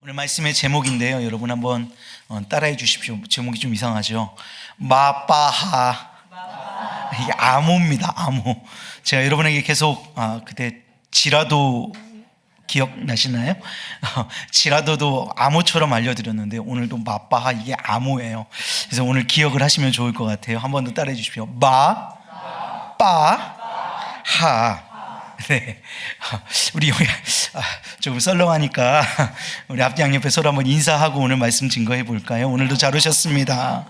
오늘 말씀의 제목인데요. 여러분 한번 따라해 주십시오. 제목이 좀 이상하죠. 마빠하. 이게 암호입니다. 암호. 제가 여러분에게 계속 그때 지라도 기억나시나요? 지라도도 암호처럼 알려드렸는데 오늘도 마빠하, 이게 암호예요. 그래서 오늘 기억을 하시면 좋을 것 같아요. 한 번 더 따라해 주십시오. 마빠하. 네, 우리 여기 조금 썰렁하니까 우리 앞뒤 양옆에 서로 한번 인사하고 오늘 말씀 증거해 볼까요? 오늘도 잘 오셨습니다.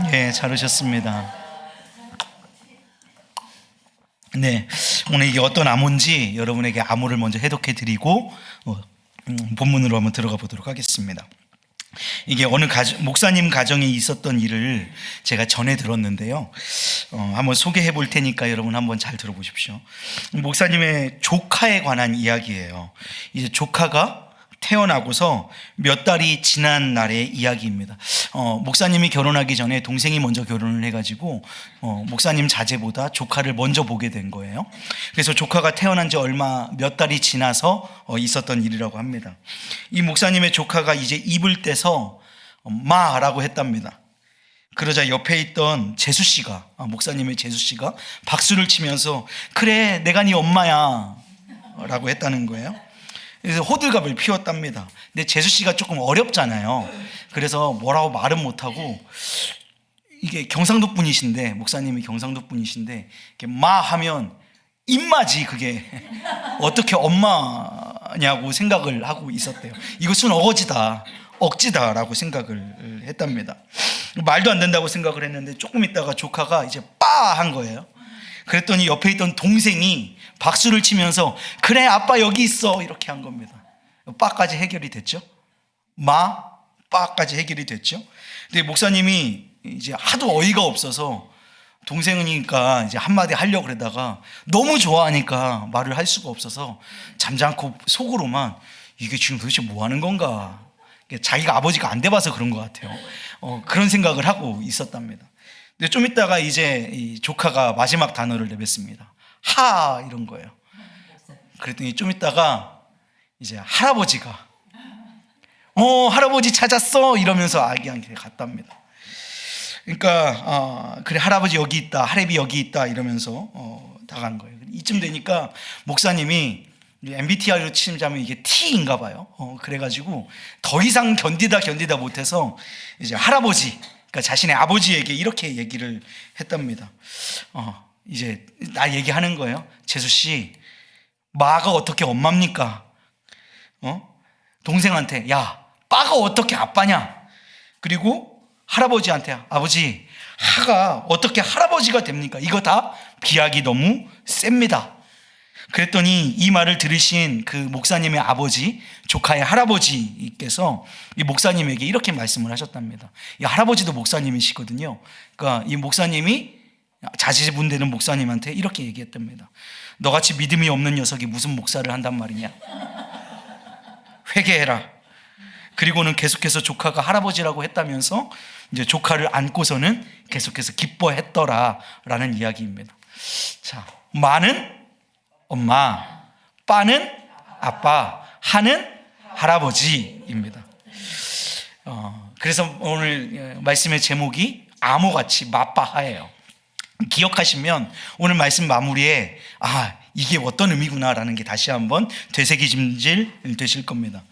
네, 잘 오셨습니다. 네, 오늘 이게 어떤 암호인지 여러분에게 암호를 먼저 해독해 드리고 본문으로 한번 들어가 보도록 하겠습니다. 이게 어느 목사님 가정에 있었던 일을 제가 전해 들었는데요. 한번 소개해 볼 테니까 여러분 한번 잘 들어보십시오. 목사님의 조카에 관한 이야기예요. 이제 조카가 태어나고서 몇 달이 지난 날의 이야기입니다. 목사님이 결혼하기 전에 동생이 먼저 결혼을 해가지고 목사님 자제보다 조카를 먼저 보게 된 거예요. 그래서 조카가 태어난 지 몇 달이 지나서 있었던 일이라고 합니다. 이 목사님의 조카가 이제 입을 떼서 마라고 했답니다. 그러자 옆에 있던 재수 씨가, 목사님의 재수 씨가 박수를 치면서 그래, 내가 네 엄마야 라고 했다는 거예요. 그래서 호들갑을 피웠답니다. 근데 재수 씨가 조금 어렵잖아요. 그래서 뭐라고 말은 못하고, 이게 경상도 분이신데, 목사님이 경상도 분이신데, 이렇게 마 하면 입마지, 그게 어떻게 엄마냐고 생각을 하고 있었대요. 이것은 어거지다, 억지다라고 생각을 했답니다. 말도 안 된다고 생각을 했는데 조금 있다가 조카가 이제 빠 한 거예요. 그랬더니 옆에 있던 동생이 박수를 치면서 그래, 아빠 여기 있어, 이렇게 한 겁니다. 빠까지 해결이 됐죠. 빠까지 해결이 됐죠. 근데 목사님이 이제 하도 어이가 없어서 동생이니까 이제 한마디 하려고 그러다가 너무 좋아하니까 말을 할 수가 없어서 잠잠코 속으로만 이게 지금 도대체 뭐 하는 건가, 자기가 아버지가 안 돼봐서 그런 것 같아요. 그런 생각을 하고 있었답니다. 근데 좀 있다가 이제 이 조카가 마지막 단어를 내뱉습니다. 하, 이런 거예요. 그랬더니 좀 있다가 이제 할아버지가 할아버지 찾았어 이러면서 아기한테 갔답니다. 그러니까 그래, 할아버지 여기 있다, 할애비 여기 있다 이러면서 다간 거예요. 이쯤 되니까 목사님이 MBTI로 치자면 이게 T인가 봐요. 그래가지고 더 이상 견디다 못해서 이제 할아버지, 그러니까 자신의 아버지에게 이렇게 얘기를 했답니다. 이제 나 얘기하는 거예요. 재수 씨, 마가 어떻게 엄마입니까? 동생한테 야, 빠가 어떻게 아빠냐? 그리고 할아버지한테 아버지, 하가 어떻게 할아버지가 됩니까? 이거 다 비약이 너무 셉니다. 그랬더니 이 말을 들으신 그 목사님의 아버지, 조카의 할아버지께서 이 목사님에게 이렇게 말씀을 하셨답니다. 이 할아버지도 목사님이시거든요. 그러니까 이 목사님이 자제분 되는 목사님한테 이렇게 얘기했답니다. 너같이 믿음이 없는 녀석이 무슨 목사를 한단 말이냐? 회개해라. 그리고는 계속해서 조카가 할아버지라고 했다면서 이제 조카를 안고서는 계속해서 기뻐했더라라는 이야기입니다. 자, 마는 엄마, 빠는 아빠, 하는 할아버지입니다. 그래서 오늘 말씀의 제목이 암호같이 마빠하예요. 기억하시면 오늘 말씀 마무리에 이게 어떤 의미구나라는 게 다시 한번 되새김질 되실 겁니다.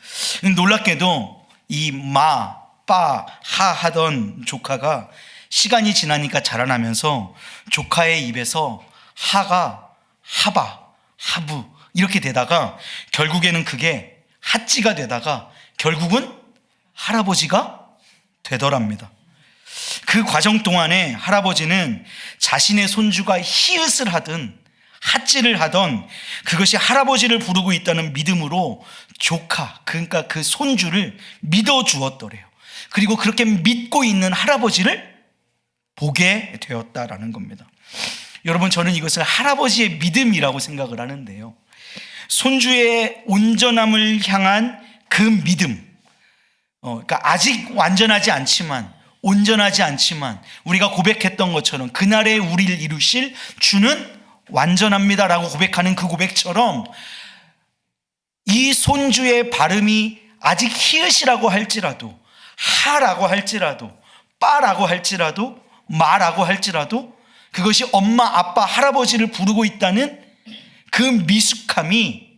놀랍게도 이 마, 빠, 하 하던 조카가 시간이 지나니까 자라나면서 조카의 입에서 하가 하바, 하부 이렇게 되다가 결국에는 그게 하찌가 되다가 결국은 할아버지가 되더랍니다. 그 과정 동안에 할아버지는 자신의 손주가 히읗을 하든 하찌를 하던 그것이 할아버지를 부르고 있다는 믿음으로 조카, 그러니까 그 손주를 믿어주었더래요. 그리고 그렇게 믿고 있는 할아버지를 보게 되었다라는 겁니다. 여러분, 저는 이것을 할아버지의 믿음이라고 생각을 하는데요, 손주의 온전함을 향한 그 믿음, 그러니까 아직 완전하지 않지만, 온전하지 않지만 우리가 고백했던 것처럼 그날에 우리를 이루실 주는 완전합니다라고 고백하는 그 고백처럼 이 손주의 발음이 아직 히읗이라고 할지라도, 하라고 할지라도, 빠라고 할지라도, 마라고 할지라도 그것이 엄마, 아빠, 할아버지를 부르고 있다는 그 미숙함이,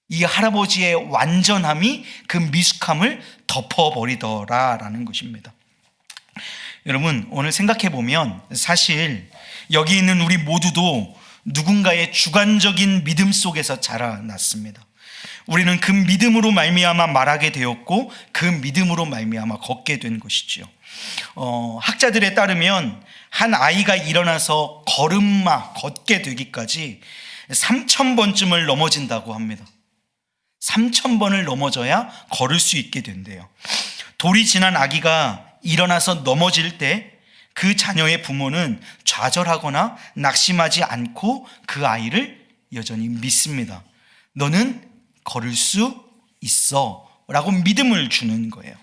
이 할아버지의 완전함이 그 미숙함을 덮어버리더라라는 것입니다. 여러분, 오늘 생각해 보면 사실 여기 있는 우리 모두도 누군가의 주관적인 믿음 속에서 자라났습니다. 우리는 그 믿음으로 말미암아 말하게 되었고 그 믿음으로 말미암아 걷게 된 것이지요. 학자들에 따르면 한 아이가 일어나서 걸음마 걷게 되기까지 3,000번쯤을 넘어진다고 합니다. 3,000번을 넘어져야 걸을 수 있게 된대요. 돌이 지난 아기가 일어나서 넘어질 때 그 자녀의 부모는 좌절하거나 낙심하지 않고 그 아이를 여전히 믿습니다. 너는 걸을 수 있어 라고 믿음을 주는 거예요.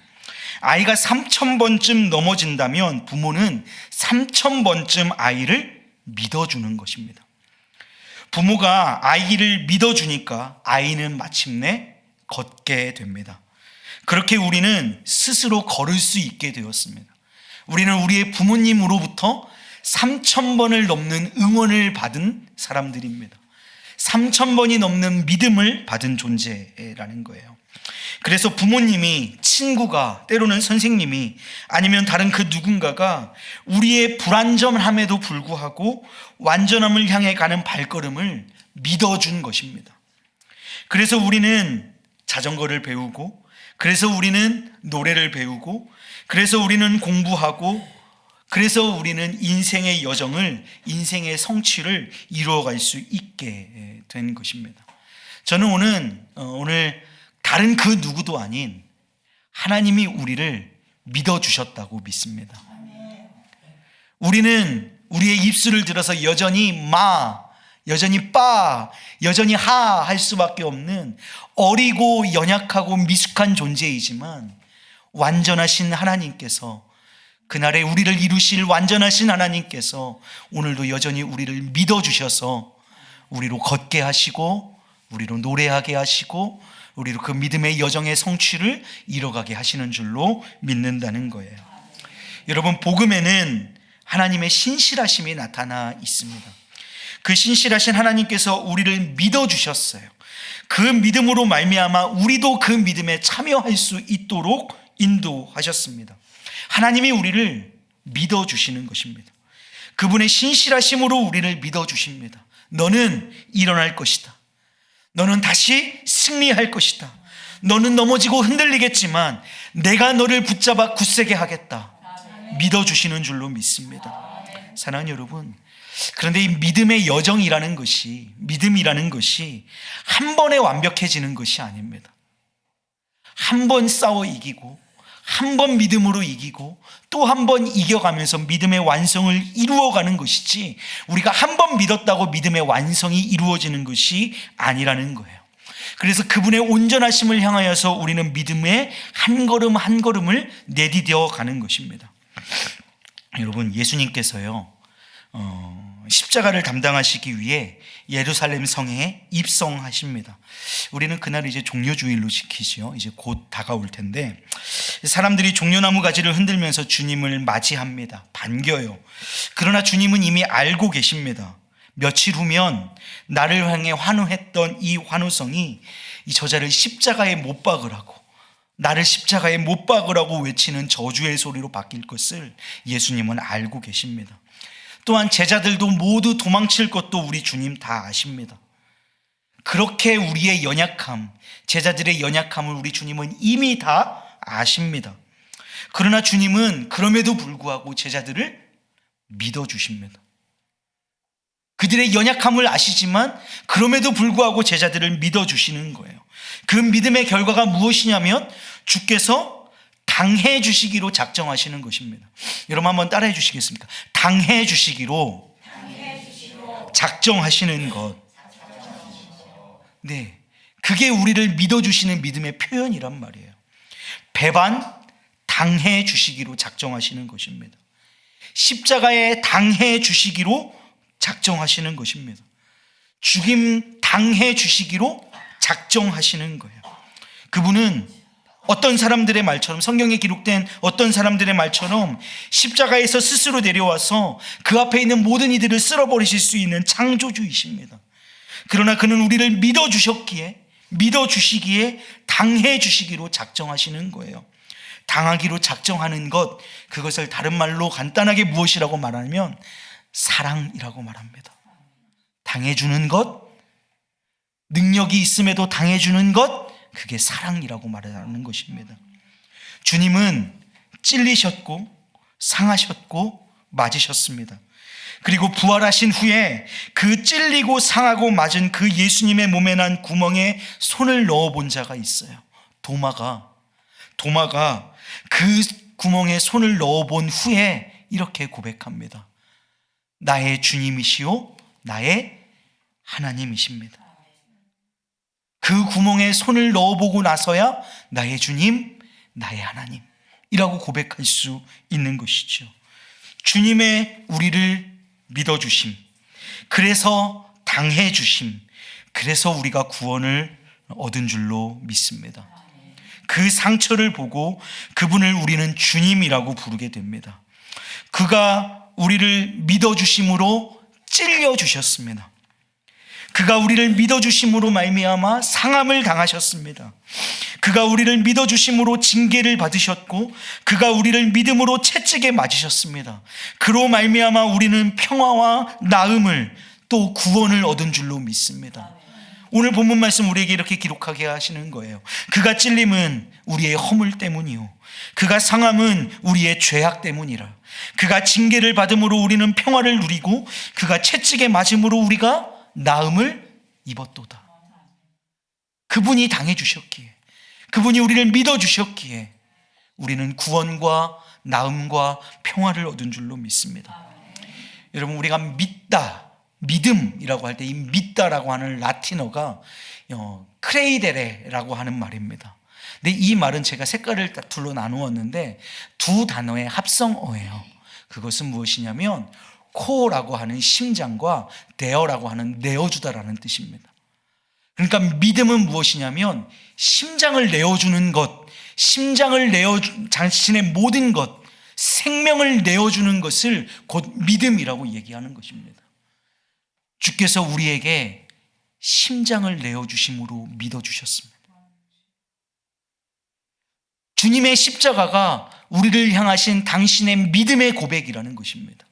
아이가 3,000번쯤 넘어진다면 부모는 3,000번쯤 아이를 믿어주는 것입니다. 부모가 아이를 믿어주니까 아이는 마침내 걷게 됩니다. 그렇게 우리는 스스로 걸을 수 있게 되었습니다. 우리는 우리의 부모님으로부터 3,000번을 넘는 응원을 받은 사람들입니다. 3,000번이 넘는 믿음을 받은 존재라는 거예요. 그래서 부모님이, 친구가, 때로는 선생님이, 아니면 다른 그 누군가가 우리의 불완전함에도 불구하고 완전함을 향해 가는 발걸음을 믿어준 것입니다. 그래서 우리는 자전거를 배우고, 그래서 우리는 노래를 배우고, 그래서 우리는 공부하고, 그래서 우리는 인생의 여정을, 인생의 성취를 이루어갈 수 있게 된 것입니다. 저는 오늘 다른 그 누구도 아닌 하나님이 우리를 믿어주셨다고 믿습니다. 우리는 우리의 입술을 들어서 여전히 마, 여전히 빠, 여전히 하 할 수밖에 없는 어리고 연약하고 미숙한 존재이지만 완전하신 하나님께서, 그날에 우리를 이루실 완전하신 하나님께서 오늘도 여전히 우리를 믿어주셔서 우리로 걷게 하시고, 우리로 노래하게 하시고, 우리로 그 믿음의 여정의 성취를 이뤄가게 하시는 줄로 믿는다는 거예요. 여러분, 복음에는 하나님의 신실하심이 나타나 있습니다. 그 신실하신 하나님께서 우리를 믿어주셨어요. 그 믿음으로 말미암아 우리도 그 믿음에 참여할 수 있도록 인도하셨습니다. 하나님이 우리를 믿어주시는 것입니다. 그분의 신실하심으로 우리를 믿어주십니다. 너는 일어날 것이다. 너는 다시 승리할 것이다. 너는 넘어지고 흔들리겠지만 내가 너를 붙잡아 굳세게 하겠다. 믿어주시는 줄로 믿습니다. 사랑하는 여러분, 그런데 이 믿음의 여정이라는 것이, 믿음이라는 것이 한 번에 완벽해지는 것이 아닙니다. 한 번 싸워 이기고, 한 번 믿음으로 이기고, 또 한 번 이겨가면서 믿음의 완성을 이루어가는 것이지, 우리가 한 번 믿었다고 믿음의 완성이 이루어지는 것이 아니라는 거예요. 그래서 그분의 온전하심을 향하여서 우리는 믿음의 한 걸음 한 걸음을 내디뎌 가는 것입니다. 여러분, 예수님께서요, 십자가를 담당하시기 위해 예루살렘 성에 입성하십니다. 우리는 그날 이제 종려주일로 지키죠. 이제 곧 다가올 텐데, 사람들이 종려나무 가지를 흔들면서 주님을 맞이합니다. 반겨요. 그러나 주님은 이미 알고 계십니다. 며칠 후면 나를 향해 환호했던 이 환호성이 이 저자를 십자가에 못 박으라고, 나를 십자가에 못 박으라고 외치는 저주의 소리로 바뀔 것을 예수님은 알고 계십니다. 또한 제자들도 모두 도망칠 것도 우리 주님 다 아십니다. 그렇게 우리의 연약함, 제자들의 연약함을 우리 주님은 이미 다 아십니다. 그러나 주님은 그럼에도 불구하고 제자들을 믿어주십니다. 그들의 연약함을 아시지만 그럼에도 불구하고 제자들을 믿어주시는 거예요. 그 믿음의 결과가 무엇이냐면 주께서 당해 주시기로 작정하시는 것입니다. 여러분 한번 따라해 주시겠습니까? 당해 주시기로 작정하시는 것. 네, 그게 우리를 믿어주시는 믿음의 표현이란 말이에요. 배반 당해 주시기로 작정하시는 것입니다. 십자가에 당해 주시기로 작정하시는 것입니다. 죽임 당해 주시기로 작정하시는 거예요. 그분은 어떤 사람들의 말처럼, 성경에 기록된 어떤 사람들의 말처럼 십자가에서 스스로 내려와서 그 앞에 있는 모든 이들을 쓸어버리실 수 있는 창조주이십니다. 그러나 그는 우리를 믿어주시기에 당해주시기로 작정하시는 거예요. 당하기로 작정하는 것, 그것을 다른 말로 간단하게 무엇이라고 말하면 사랑이라고 말합니다. 당해주는 것, 능력이 있음에도 당해주는 것, 그게 사랑이라고 말하는 것입니다. 주님은 찔리셨고 상하셨고 맞으셨습니다. 그리고 부활하신 후에 그 찔리고 상하고 맞은 그 예수님의 몸에 난 구멍에 손을 넣어본 자가 있어요. 도마가 그 구멍에 손을 넣어본 후에 이렇게 고백합니다. 나의 주님이시오 나의 하나님이십니다. 그 구멍에 손을 넣어보고 나서야 나의 주님, 나의 하나님이라고 고백할 수 있는 것이죠. 주님의 우리를 믿어주심, 그래서 당해주심, 그래서 우리가 구원을 얻은 줄로 믿습니다. 그 상처를 보고 그분을 우리는 주님이라고 부르게 됩니다. 그가 우리를 믿어주심으로 찔려주셨습니다. 그가 우리를 믿어주심으로 말미암아 상함을 당하셨습니다. 그가 우리를 믿어주심으로 징계를 받으셨고 그가 우리를 믿음으로 채찍에 맞으셨습니다. 그로 말미암아 우리는 평화와 나음을 또 구원을 얻은 줄로 믿습니다. 오늘 본문 말씀 우리에게 이렇게 기록하게 하시는 거예요. 그가 찔림은 우리의 허물 때문이요 그가 상함은 우리의 죄악 때문이라. 그가 징계를 받음으로 우리는 평화를 누리고 그가 채찍에 맞음으로 우리가 나음을 입었도다. 그분이 당해주셨기에, 그분이 우리를 믿어주셨기에 우리는 구원과 나음과 평화를 얻은 줄로 믿습니다. 여러분, 우리가 믿다, 믿음이라고 할 때 이 믿다라고 하는 라틴어가 크레이데레라고 하는 말입니다. 근데 이 말은 제가 색깔을 딱 둘로 나누었는데 두 단어의 합성어예요. 그것은 무엇이냐면 코라고 하는 심장과 데어라고 하는 내어주다라는 뜻입니다. 그러니까 믿음은 무엇이냐면 심장을 내어주는 것, 자신의 모든 것, 생명을 내어주는 것을 곧 믿음이라고 얘기하는 것입니다. 주께서 우리에게 심장을 내어주심으로 믿어주셨습니다. 주님의 십자가가 우리를 향하신 당신의 믿음의 고백이라는 것입니다.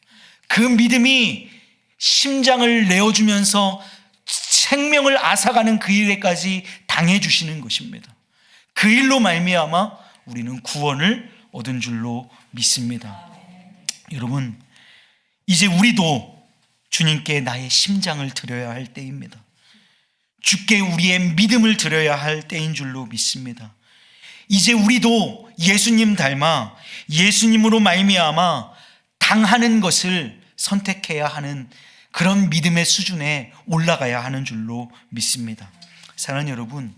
그 믿음이 심장을 내어주면서 생명을 앗아가는 그 일에까지 당해주시는 것입니다. 그 일로 말미암아 우리는 구원을 얻은 줄로 믿습니다. 여러분, 이제 우리도 주님께 나의 심장을 드려야 할 때입니다. 주께 우리의 믿음을 드려야 할 때인 줄로 믿습니다. 이제 우리도 예수님 닮아 예수님으로 말미암아 당하는 것을 선택해야 하는 그런 믿음의 수준에 올라가야 하는 줄로 믿습니다. 사랑하는 여러분,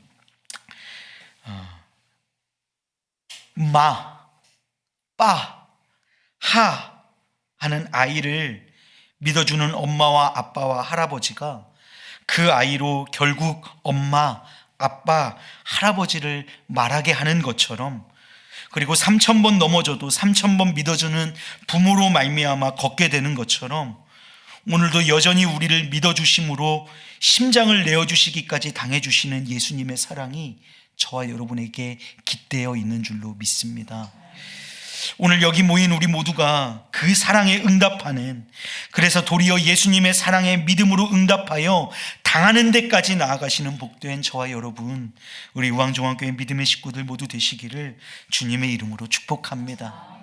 마, 빠, 하 하는 아이를 믿어주는 엄마와 아빠와 할아버지가 그 아이로 결국 엄마, 아빠, 할아버지를 말하게 하는 것처럼, 그리고 3,000번 넘어져도 3,000번 믿어주는 부모로 말미암아 걷게 되는 것처럼 오늘도 여전히 우리를 믿어주심으로 심장을 내어주시기까지 당해주시는 예수님의 사랑이 저와 여러분에게 깃대어 있는 줄로 믿습니다. 오늘 여기 모인 우리 모두가 그 사랑에 응답하는, 그래서 도리어 예수님의 사랑에 믿음으로 응답하여 당하는 데까지 나아가시는 복된 저와 여러분, 우리 우왕종합교회 믿음의 식구들 모두 되시기를 주님의 이름으로 축복합니다.